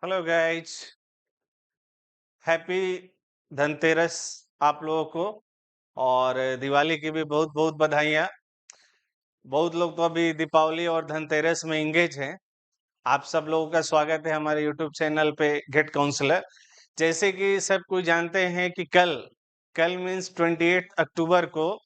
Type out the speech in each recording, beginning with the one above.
Hello guys, happy Dhanteras आप लोगों को। और दिवाली की भी बहुत बहुत बधाइयाँ। बहुत लोग तो अभी दीपावली और धनतेरस में इंगेज हैं। आप सब लोगों का स्वागत है हमारे यूट्यूब चैनल पे गेट काउंसलर। जैसे कि सब कोई जानते हैं कि कल कल मीन्स 28 अक्टूबर को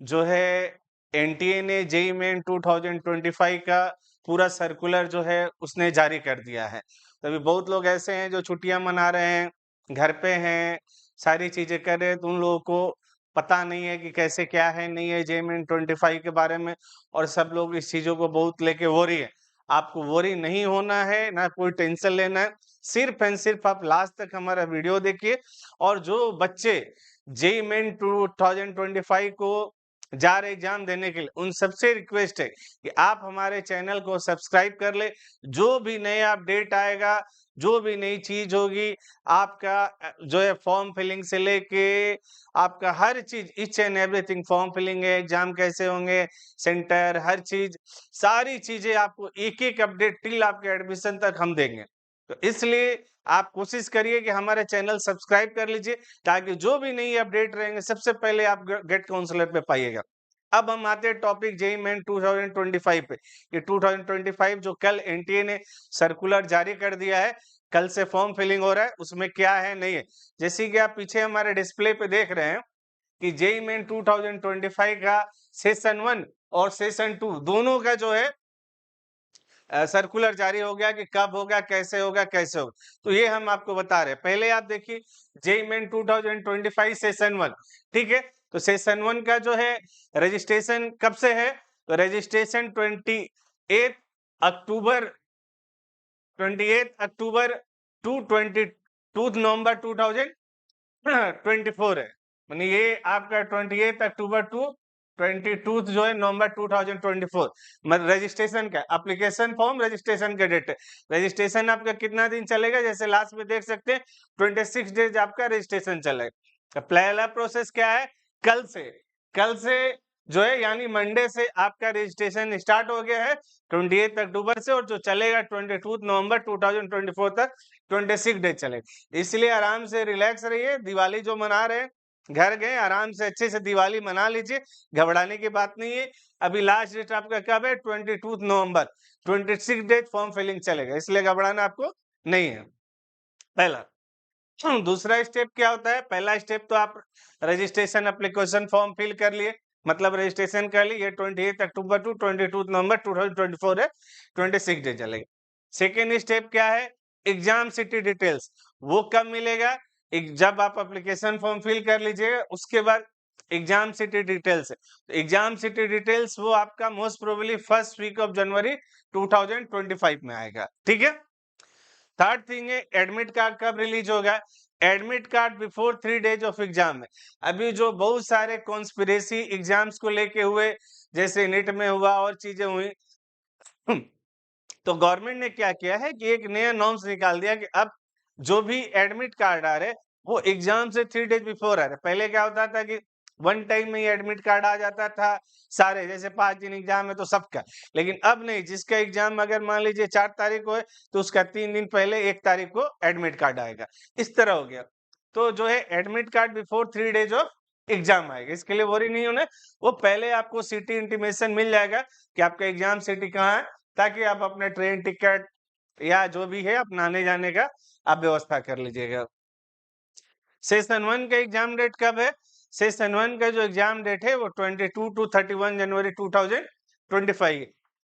जो है एनटीए ने जेई मेन 2025 का पूरा सर्कुलर जो है उसने जारी कर दिया है। तभी बहुत लोग ऐसे हैं जो छुट्टियां मना रहे हैं, घर पे हैं, सारी चीजें कर रहे हैं, तो उन लोगों को पता नहीं है कि कैसे क्या है नहीं है जेई मेन 25 के बारे में। और सब लोग इस चीजों को बहुत लेके वोरी है। आपको वोरी नहीं होना है, ना कोई टेंशन लेना है। सिर्फ एंड सिर्फ आप लास्ट तक हमारा वीडियो देखिए। और जो बच्चे जेई मेन 2025 को जा रहे एग्जाम देने के लिए, उन सबसे रिक्वेस्ट है कि आप हमारे चैनल को सब्सक्राइब कर ले। जो भी नया अपडेट आएगा, जो भी नई चीज होगी, आपका जो है फॉर्म फिलिंग से लेके आपका हर चीज, each and everything, form filling है, एग्जाम कैसे होंगे, सेंटर, हर चीज, सारी चीजें आपको एक एक अपडेट टिल आपके एडमिशन तक हम देंगे। तो इसलिए आप कोशिश करिए कि हमारे चैनल सब्सक्राइब कर लीजिए, ताकि जो भी नई अपडेट रहेंगे सबसे पहले आप गेट काउंसलर पे पाइएगा। अब हम आते हैं टॉपिक जेई मेन 2025 पे। ये 2025 जो कल एनटीए ने सर्कुलर जारी कर दिया है, कल से फॉर्म फिलिंग हो रहा है, उसमें क्या है नहीं है। जैसे कि आप पीछे हमारे डिस्प्ले पे देख रहे हैं कि जेई मेन 2025 का सेशन 1 और सेशन 2 दोनों का जो है सर्कुलर जारी हो गया कि कब होगा, कैसे होगा, कैसे होगा। तो ये हम आपको बता रहे हैं। पहले आप देखिए जेई मेन 2025 सेशन 1, ठीक है। तो सेशन 1 का जो है रजिस्ट्रेशन कब से है, तो रजिस्ट्रेशन 28 अक्टूबर टू 22 नवंबर 2024 है। मानी ये आपका 28 अक्टूबर टू 22 जो है नवंबर 2024, मतलब रजिस्ट्रेशन का एप्लीकेशन फॉर्म, रजिस्ट्रेशन का डेट है। रजिस्ट्रेशन आपका कितना दिन चलेगा, जैसे लास्ट में देख सकते हैं 26 डेज आपका रजिस्ट्रेशन चलेगा। पहला प्रोसेस क्या है, कल से जो है यानी मंडे से आपका रजिस्ट्रेशन स्टार्ट हो गया है 28 अक्टूबर से, और जो चलेगा 22 नवंबर 2024 तक 26 डेज चलेगा। इसलिए आराम से रिलैक्स रहिए। दिवाली जो मना रहे हैं, घर गए आराम से अच्छे से दिवाली मना लीजिए, घबराने की बात नहीं है। अभी लास्ट डेट आपका कब है, 22 नवंबर, 26 डेज फॉर्म फिलिंग चलेगा, इसलिए घबराना आपको नहीं है। पहला। दूसरा स्टेप क्या होता है, पहला स्टेप तो आप रजिस्ट्रेशन एप्लीकेशन फॉर्म फिल कर लिए, मतलब रजिस्ट्रेशन कर लिए। ये 28 अक्टूबर टू 22 नवंबर 2024 है, 26 डे चलेगा। सेकेंड स्टेप क्या है, एग्जाम सिटी डिटेल्स। वो कब मिलेगा, जब आप एप्लीकेशन फॉर्म फिल कर लीजिएगा, उसके बाद एग्जाम सिटी डिटेल्स है। तो एग्जाम सिटी डिटेल्स वो आपका most probably first week of January 2025 में आएगा, ठीक है। थर्ड थिंग है, एडमिट कार्ड कब रिलीज होगा, admit card before 3 days of exam है। अभी जो बहुत सारे कॉन्स्पिरेसी एग्जाम्स को लेके हुए, जैसे नीट में हुआ और चीजें हुई, तो गवर्नमेंट ने क्या किया है कि एक नया नॉर्म्स निकाल दिया कि अब जो भी एडमिट कार्ड आ रहे वो एग्जाम से 3 डेज बिफोर आ रहे। पहले क्या होता था कि वन टाइम में ही एडमिट कार्ड आ जाता था सारे, जैसे 5 दिन एग्जाम है तो सबका। लेकिन अब नहीं, जिसका एग्जाम अगर मान लीजिए 4 तारीख को है, तो उसका 3 दिन पहले 1 तारीख को एडमिट कार्ड आएगा। इस तरह हो गया। तो जो है admit card before 3 days of exam आएगा, इसके लिए वरी नहीं होना। वो पहले आपको सिटी इंटीमेशन मिल जाएगा कि आपका एग्जाम सिटी कहाँ है, ताकि आप अपने ट्रेन टिकट या जो भी है अपना आने जाने का आप व्यवस्था कर लीजिएगा। सेशन 1 का एग्जाम डेट कब है, सेशन 1 का जो एग्जाम डेट है वो 22 टू 31 जनवरी 2025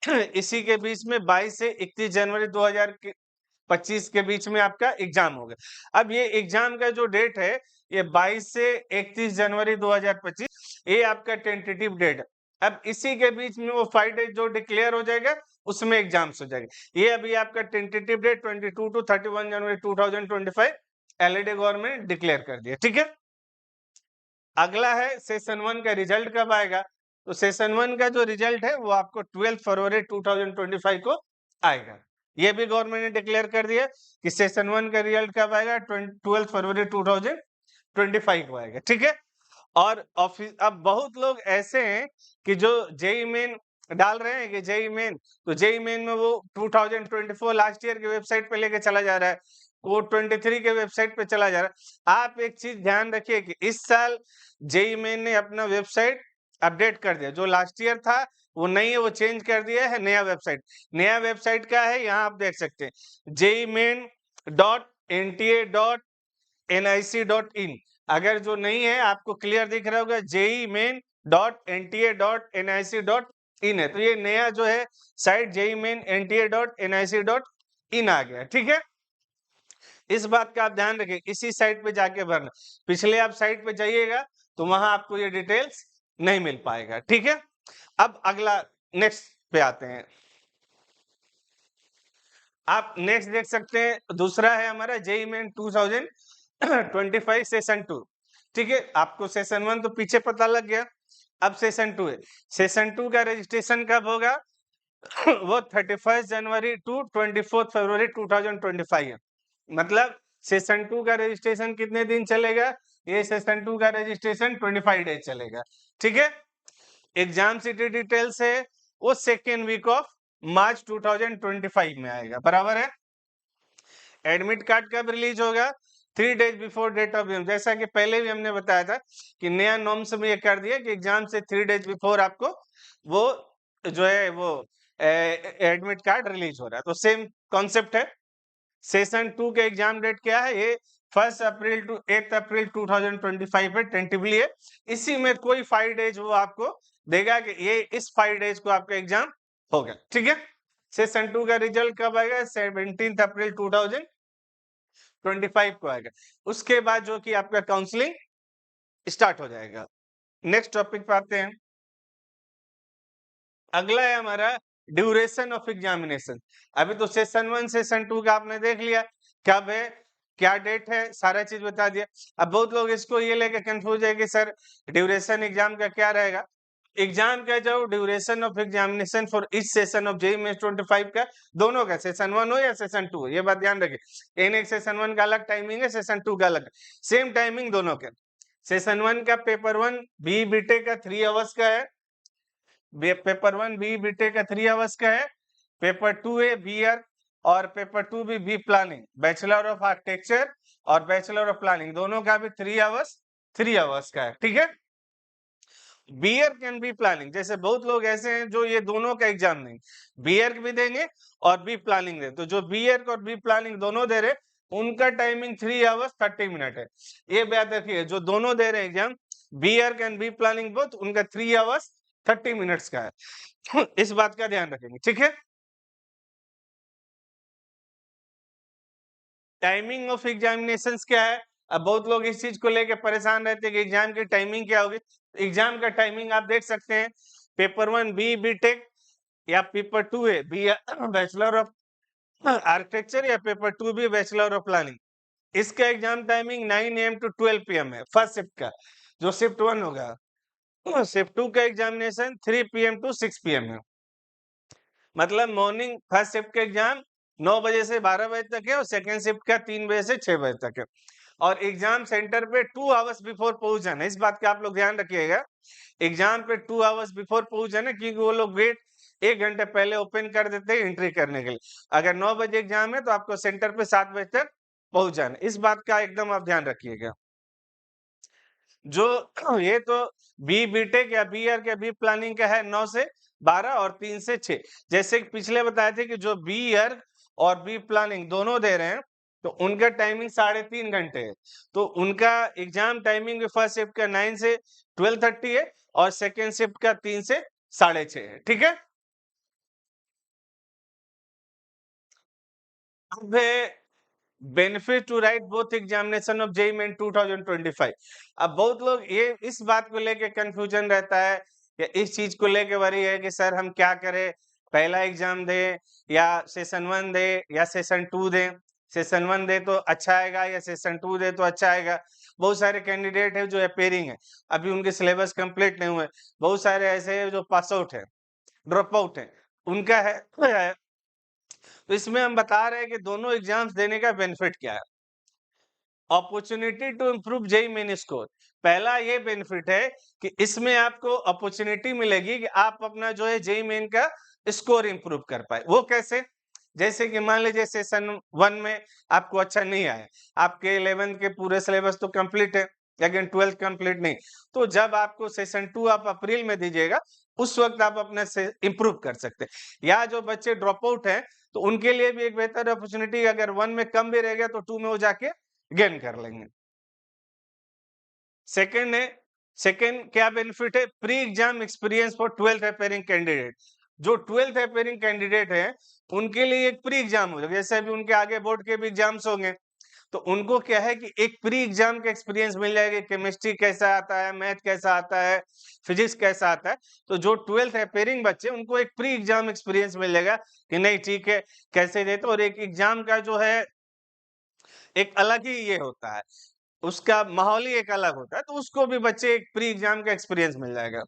है। इसी के बीच में 22 से 31 जनवरी 2025 के बीच में आपका एग्जाम होगा। अब ये एग्जाम का जो डेट है, ये 22 से 31 जनवरी 2025, ये आपका टेंटेटिव डेट है। अब इसी के बीच में वो 5 डेज जो डिक्लेयर हो जाएगा, उसमें एग्जाम्स हो जाएगा। ये अभी आपका टेंटेटिव डेट 22 टू 31 जनवरी 2025 एलईडी गवर्नमेंट डिक्लेयर कर दिया, ठीक है। अगला है सेशन 1 का रिजल्ट कब आएगा, तो सेशन 1 का जो रिजल्ट है वो आपको 12 फरवरी 2025 को आएगा। ये भी गवर्नमेंट ने डिक्लेयर कर दिया कि सेशन 1 का रिजल्ट कब आएगा, 12 फरवरी 2025 को आएगा, ठीक है। और ऑफिस, अब बहुत लोग ऐसे हैं कि जो जेई मेन डाल रहे हैं कि जेई मेन, तो जेई मेन में वो 2024 लास्ट ईयर के वेबसाइट पे लेके चला जा रहा है, वो 23 के वेबसाइट पे चला जा रहा है। आप एक चीज ध्यान रखिए कि इस साल जेई मेन ने अपना वेबसाइट अपडेट कर दिया, जो लास्ट ईयर था वो नहीं है, वो चेंज कर दिया है, नया वेबसाइट। नया वेबसाइट क्या है, यहाँ आप देख सकते हैं, jeimain.nta.nic.in। अगर जो नहीं है आपको क्लियर दिख रहा होगा, jeimain.nta.nic.in है, तो ये नया जो है साइट jeimain.nta.nic.in आ गया, ठीक है। इस बात का आप ध्यान रखें, इसी साइट पे जाके भरना, पिछले आप साइट पे जाइएगा तो वहां आपको ये डिटेल्स नहीं मिल पाएगा, ठीक है। अब अगला नेक्स्ट पे आते हैं, आप नेक्स्ट देख सकते हैं, दूसरा है हमारा जेई मेन 2025 सेशन 2, ठीक है। आपको सेशन 1 तो पीछे पता लग गया, अब सेशन 2 है। सेशन 2 का रजिस्ट्रेशन कब होगा वो 31 जनवरी टू 24 फरवरी 2025 है। मतलब सेशन 2 का रजिस्ट्रेशन कितने दिन चलेगा, ये सेशन 2 का रजिस्ट्रेशन 25 डेज चलेगा, ठीक है। एग्जाम सिटी डिटेल्स है वो सेकेंड वीक ऑफ मार्च 2025 में आएगा, बराबर है। एडमिट कार्ड कब रिलीज होगा, 3 days before date of exam, जैसा कि पहले भी हमने बताया था कि नया नॉर्म्स में ये कर दिया कि एग्जाम से 3 डेज बिफोर आपको वो जो है वो एडमिट कार्ड रिलीज हो रहा है, तो सेम कॉन्सेप्ट है। सेशन 2 के एग्जाम डेट क्या है, ये 1 अप्रैल टू 8 अप्रैल 2025 है, टेंटिवली है। इसी में कोई 5 डेज वो आपको देगा कि ये इस 5 डेज को आपका एग्जाम होगा, ठीक है। सेशन 2 का रिजल्ट कब आएगा, 17 अप्रैल 2025 को आएगा। उसके बाद जो कि आपका काउंसलिंग स्टार्ट हो जाएगा। नेक्स्ट टॉपिक पे आते हैं, अगला है हमारा ड्यूरेशन ऑफ एग्जामिनेशन। अभी तो सेशन 1 सेशन 2 का आपने देख लिया, कब है क्या डेट है, सारा चीज बता दिया। अब बहुत लोग इसको ये लेके कंफ्यूज है कि सर ड्यूरेशन एग्जाम का क्या रहेगा। एग्जाम का जो duration of examination for each session of JEE mains 25 का, दोनों का, सेशन 1 हो या सेशन 2 हो, ये बात ध्यान रखिए। एक सेशन 1 का अलग टाइमिंग है, सेशन 2 का अलग, सेम टाइमिंग दोनों के। सेशन 1 का पेपर 1 बी बीटेक का 3 आवर्स का है, पेपर 1 बी बीटेक का 3 आवर्स का है, पेपर 2 है बीआर, और पेपर 2 भी B planning, bachelor of architecture और बैचलर ऑफ प्लानिंग, दोनों का भी 3 आवर्स का है, ठीक है। बीआर कैन बी प्लानिंग, जैसे बहुत लोग ऐसे हैं जो ये दोनों का एग्जाम नहीं, बीआर भी देंगे और बी प्लानिंग दे, तो जो बीआर और बी प्लानिंग दोनों दे रहे उनका टाइमिंग 3 आवर्स 30 मिनट है। ये बात रखिए, जो दोनों दे रहे हैं exam, BR can be planning both, उनका 3 आवर्स 30 मिनट्स का है इस बात का ध्यान रखेंगे, ठीक है। टाइमिंग ऑफ एग्जामिनेशंस क्या है, अब बहुत लोग इस चीज को लेकर परेशान रहते हैं कि एग्जाम की टाइमिंग क्या होगी। एग्जाम का टाइमिंग आप देख सकते हैं, पेपर 1 बी बीटेक या पेपर 2 है बी बैचलर ऑफ आर्किटेक्चर या पेपर 2 भी बैचलर ऑफ प्लानिंग, इसका exam timing 9 AM to 12 PM है फर्स्ट शिफ्ट का, जो शिफ्ट 1 होगा। शिफ्ट 2 का एग्जामिनेशन 3 PM टू 6 PM है, मतलब मॉर्निंग फर्स्ट शिफ्ट का एग्जाम 9 बजे से 12 बजे तक है और सेकेंड शिफ्ट का 3 बजे से 6 बजे तक है। और एग्जाम सेंटर पे 2 आवर्स बिफोर पहुंच जाना, इस बात का आप लोग ध्यान रखिएगा। एग्जाम पे 2 आवर्स बिफोर पहुंच जाना, क्योंकि वो लोग गेट 1 घंटे पहले ओपन कर देते हैं एंट्री करने के लिए। अगर 9 बजे एग्जाम है तो आपको सेंटर पे 7 बजे तक पहुंच जाना, इस बात का एकदम आप ध्यान रखिएगा। जो ये तो बी बीटेक या बी आर के बी प्लानिंग का है 9 से 12 और 3 से 6, जैसे कि पिछले बताए थे कि जो बी आर और बी प्लानिंग दोनों दे रहे हैं तो उनका टाइमिंग 3.5 घंटे है, तो उनका एग्जाम टाइमिंग फर्स्ट शिफ्ट का 9 से 12:30 है और सेकेंड शिफ्ट का 3 से 6:30 है, ठीक है। अब benefit to write both examination of JEE main 2025। अब बहुत लोग ये इस बात को लेके कंफ्यूजन रहता है या इस चीज को लेके वरी है कि सर हम क्या करें, पहला एग्जाम दे या सेशन 1 दे या सेशन 2 दे, सेशन 1 दे तो अच्छा आएगा या सेशन 2 दे तो अच्छा आएगा। बहुत सारे कैंडिडेट है जो अपेयरिंग है, अभी उनके सिलेबस कंप्लीट नहीं हुए, बहुत सारे ऐसे है जो पास आउट है, ड्रॉप आउट है, उनका है तो इसमें हम बता रहे हैं कि दोनों एग्जाम्स देने का बेनिफिट क्या है। Opportunity to improve JEE main score, पहला ये बेनिफिट है कि इसमें आपको अपॉर्चुनिटी मिलेगी कि आप अपना जो है जेईई मेन का स्कोर इंप्रूव कर पाए। वो कैसे? जैसे कि मान लीजिए सेशन 1 में आपको अच्छा नहीं आया, आपके 11th के पूरे सिलेबस तो कंप्लीट है, लेकिन 12th कंप्लीट नहीं, तो जब आपको सेशन 2 आप अप्रैल में दीजिएगा, उस वक्त आप अपने से इंप्रूव कर सकते हैं। या जो बच्चे ड्रॉप आउट हैं, तो उनके लिए भी एक बेहतर अपॉर्चुनिटी, अगर 1 में कम भी रह गया तो 2 में वो जाके गेन कर लेंगे। सेकंड क्या बेनिफिट है? Pre exam experience for 12th appearing candidate. जो 12th अपेयरिंग कैंडिडेट है, उनके लिए एक प्री एग्जाम हो जाएगा। जैसे अभी उनके आगे बोर्ड के भी एग्जाम्स होंगे, तो उनको क्या है कि एक प्री एग्जाम का एक्सपीरियंस मिल जाएगा, केमिस्ट्री कैसा आता है, मैथ कैसा आता है, फिजिक्स कैसा आता है। तो जो 12th अपेयरिंग बच्चे, उनको एक प्री एग्जाम एक्सपीरियंस मिल जाएगा कि नहीं ठीक है, कैसे देते। और एक एग्जाम का जो है एक अलग ही ये होता है, उसका माहौल ही एक अलग होता है, तो उसको भी बच्चे एक प्री एग्जाम का एक्सपीरियंस मिल जाएगा।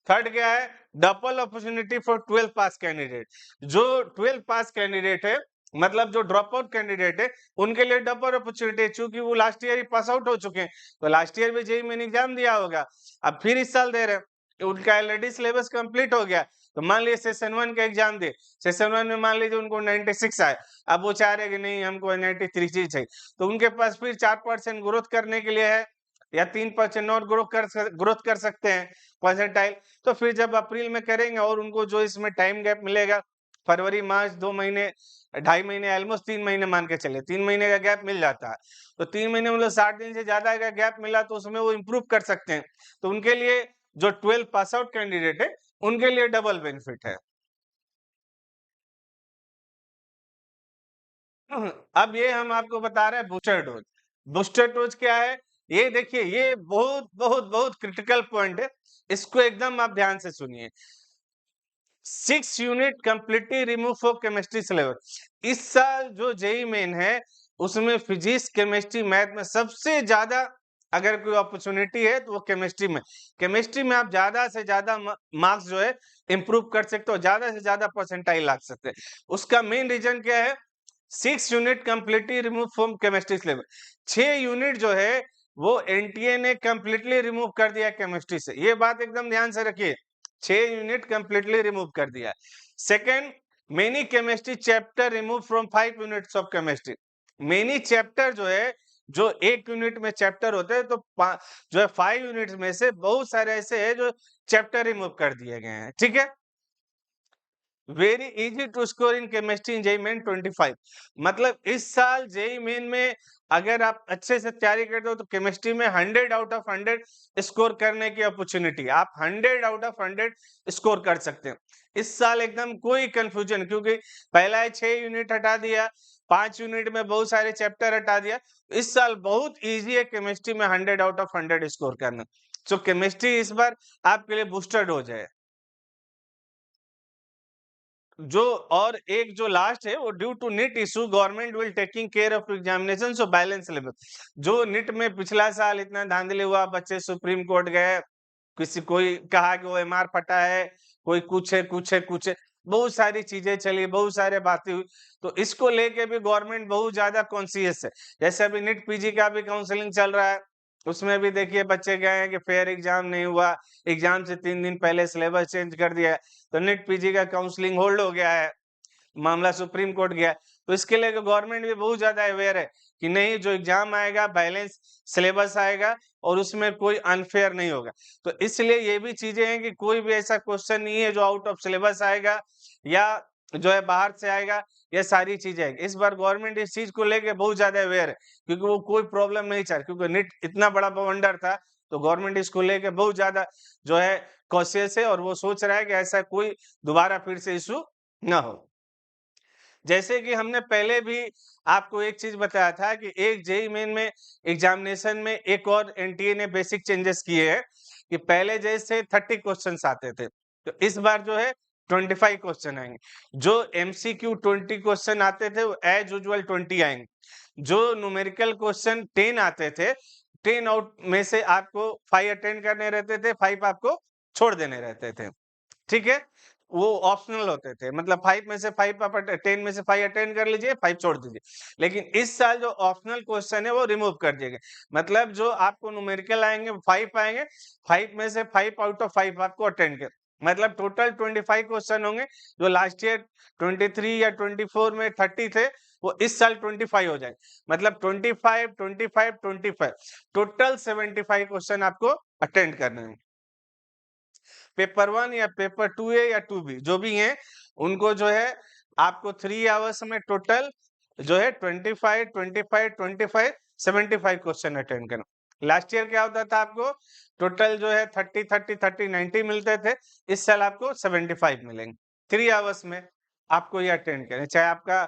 थर्ड क्या है? Double opportunity for 12th pass candidate. जो 12th पास कैंडिडेट है, मतलब जो ड्रॉप आउट कैंडिडेट है, उनके लिए डबल अपॉर्चुनिटी है, क्योंकि वो लास्ट ईयर ही पास आउट हो चुके हैं, तो लास्ट ईयर भी जेईई मेन एग्जाम दिया होगा, अब फिर इस साल दे रहे हैं, तो उनका ऑलरेडी सिलेबस कंप्लीट हो गया। तो मान लीजिए सेशन 1 का एग्जाम दे, सेशन 1 में मान लीजिए उनको 96 आए, अब वो चाह रहे हैं कि नहीं हमको 93 चाहिए, तो उनके पास फिर 4% ग्रोथ करने के लिए है, या 3% और ग्रोथ कर सकते हैं परसेंटाइल। तो फिर जब अप्रैल में करेंगे और उनको जो इसमें टाइम गैप मिलेगा, फरवरी मार्च 2 महीने, 2.5 महीने, ऑलमोस्ट 3 महीने मान के चले, 3 महीने का गैप मिल जाता है, तो 3 महीने मतलब 60 दिन से ज्यादा का गैप मिला, तो उसमें वो इम्प्रूव कर सकते हैं। तो उनके लिए जो 12 पास आउट कैंडिडेट है, उनके लिए डबल बेनिफिट है। अब ये हम आपको बता रहे हैं बूस्टर डोज। बूस्टर डोज क्या है? ये देखिए, ये बहुत बहुत बहुत क्रिटिकल पॉइंट है, इसको एकदम आप ध्यान से सुनिए। 6 unit completely remove for chemistry syllabus. इस साल जो जेईई मेन है, उसमें फिजिक्स, केमिस्ट्री, मैथ में सबसे ज्यादा अगर कोई अपॉर्चुनिटी है तो वो केमिस्ट्री में। केमिस्ट्री में आप ज्यादा से ज्यादा मार्क्स जो है इंप्रूव कर सकते हो, ज्यादा से ज्यादा परसेंटाइल ला सकते हैं। उसका मेन रीजन क्या है? 6 unit completely remove from chemistry syllabus. 6 unit जो है वो एनटीए ने कंप्लीटली रिमूव कर दिया केमिस्ट्री से, ये बात एकदम ध्यान से रखिए। 6 यूनिट कंप्लीटली रिमूव कर दिया। Second, many chemistry chapter remove from 5 units of chemistry. Many chapter जो है, जो एक यूनिट में चैप्टर होते हैं, तो जो है 5 यूनिट्स में से बहुत सारे ऐसे हैं जो चैप्टर रिमूव कर दिए गए हैं। ठीक है, very easy to score in chemistry in JEE main 25। मतलब इस साल जेईई मेन में अगर आप अच्छे से तैयारी करते हो, तो केमिस्ट्री में 100 आउट ऑफ 100 स्कोर करने की अपॉर्चुनिटी, आप 100 आउट ऑफ 100 स्कोर कर सकते हैं इस साल। एकदम कोई कंफ्यूजन, क्योंकि पहला 6 यूनिट हटा दिया, 5 यूनिट में बहुत सारे चैप्टर हटा दिया। इस साल बहुत इजी है केमिस्ट्री में 100 आउट ऑफ 100 स्कोर करना। सो केमिस्ट्री इस बार आपके लिए बूस्टर्ड हो जाए। जो और एक जो लास्ट है, वो due to NEET issue government will taking care of examination so balance syllabus. जो नीट में पिछला साल इतना धांधली हुआ, बच्चे सुप्रीम कोर्ट गए, किसी कोई कहा कि वो एमआर फटा है, कोई कुछ है कुछ है कुछ है, बहुत सारी चीजें चली, बहुत सारे बातें हुई, तो इसको लेके भी गवर्नमेंट बहुत ज्यादा कॉन्शियस है। जैसे अभी नीट पीजी का भी काउंसलिंग चल रहा है, उसमें भी देखिए बच्चे गए हैं कि फेयर एग्जाम नहीं हुआ, एग्जाम से 3 दिन पहले सिलेबस चेंज कर दिया है, तो नीट पीजी का काउंसलिंग होल्ड हो गया है, मामला सुप्रीम कोर्ट गया। तो इसके लिए गवर्नमेंट भी बहुत ज्यादा अवेयर है कि नहीं, जो एग्जाम आएगा बैलेंस सिलेबस आएगा और उसमें कोई अनफेयर नहीं होगा। तो इसलिए ये भी चीजें हैं कि कोई भी ऐसा क्वेश्चन नहीं है जो आउट ऑफ सिलेबस आएगा या जो है बाहर से आएगा, ये सारी चीजें हैं। इस बार गवर्नमेंट इस चीज को लेके बहुत ज्यादा अवेयर है, क्योंकि वो कोई प्रॉब्लम नहीं चाह रही, क्योंकि नीट इतना बड़ा बवंडर था, तो गवर्नमेंट इसको लेके बहुत ज्यादा जो है कॉशियस है, और वो सोच रहा है कि ऐसा कोई दोबारा फिर से इशू ना हो। जैसे कि हमने पहले भी आपको एक चीज बताया था कि एक जेईई मेन में एग्जामिनेशन में एक और एनटीए ने बेसिक चेंजेस किए हैं, कि पहले जैसे 30 क्वेश्चंस आते थे, तो इस बार जो है 25 क्वेश्चन आएंगे। जो एमसीक्यू 20 क्वेश्चन आते थे, वो एज यूजुअल 20 आएंगे। जो न्यूमेरिकल क्वेश्चन 10 आते थे, 10 आउट में से आपको 5 अटेंड करने रहते थे, 5 आपको छोड़ देने रहते थे। ठीक है, वो ऑप्शनल होते थे, मतलब 5 में से 5 आप 10 में से 5 अटेंड कर लीजिए, 5 छोड़ दीजिए। लेकिन इस साल जो ऑप्शनल क्वेश्चन है वो रिमूव कर दिए गए, मतलब जो आपको न्यूमेरिकल आएंगे 5 आएंगे, 5 में से 5 आउट ऑफ 5 आपको अटेंड कर, मतलब टोटल 25 क्वेश्चन होंगे, जो लास्ट ईयर 23 या 24 में 30 थे, वो इस साल 25 हो जाए, मतलब 25 25 25 टोटल 75 क्वेश्चन आपको अटेंड करने हैं। पेपर 1 या पेपर 2A या 2B जो भी हैं, उनको जो है आपको 3 आवर्स में टोटल जो है 25 25 25 75 क्वेश्चन अटेंड करना। लास्ट ईयर क्या होता था, आपको टोटल जो है 30 30 30 90 मिलते थे, इस साल आपको 75 मिलेंगे। 3 आवर्स में आपको ये अटेंड करें, चाहे आपका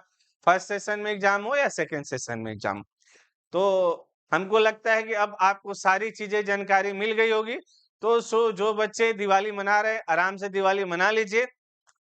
फर्स्ट सेशन में एग्जाम हो या सेकेंड सेशन में एग्जाम हो। तो हमको लगता है कि अब आपको सारी चीजें जानकारी मिल गई होगी। तो जो बच्चे दिवाली मना रहे हैं, आराम से दिवाली मना लीजिए,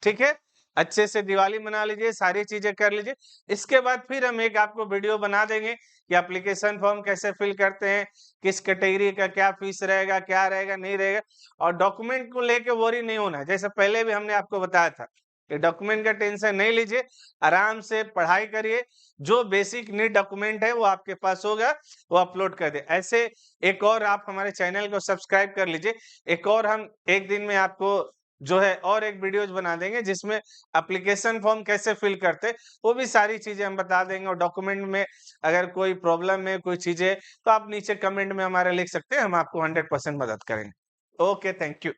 ठीक है, अच्छे से दिवाली मना लीजिए, सारी चीजें कर लीजिए। इसके बाद फिर हम एक आपको वीडियो बना देंगे कि एप्लीकेशन फॉर्म कैसे फिल करते हैं, किस कैटेगरी का क्या फीस रहेगा, क्या रहेगा नहीं रहेगा, और डॉक्यूमेंट को लेके वरी नहीं होना है। जैसे पहले भी हमने आपको बताया था कि डॉक्यूमेंट का टेंशन नहीं लीजिए, आराम से पढ़ाई करिए, जो बेसिक नीड डॉक्यूमेंट है वो आपके पास होगा, वो अपलोड कर दे। ऐसे एक और आप हमारे चैनल को सब्सक्राइब कर लीजिए, एक और हम एक दिन में आपको जो है और एक वीडियोज बना देंगे जिसमें एप्लीकेशन फॉर्म कैसे फिल करते, वो भी सारी चीजें हम बता देंगे। और डॉक्यूमेंट में अगर कोई प्रॉब्लम है, कोई चीजें, तो आप नीचे कमेंट में हमारे लिख सकते हैं, हम आपको 100% मदद करेंगे। Okay, thank you.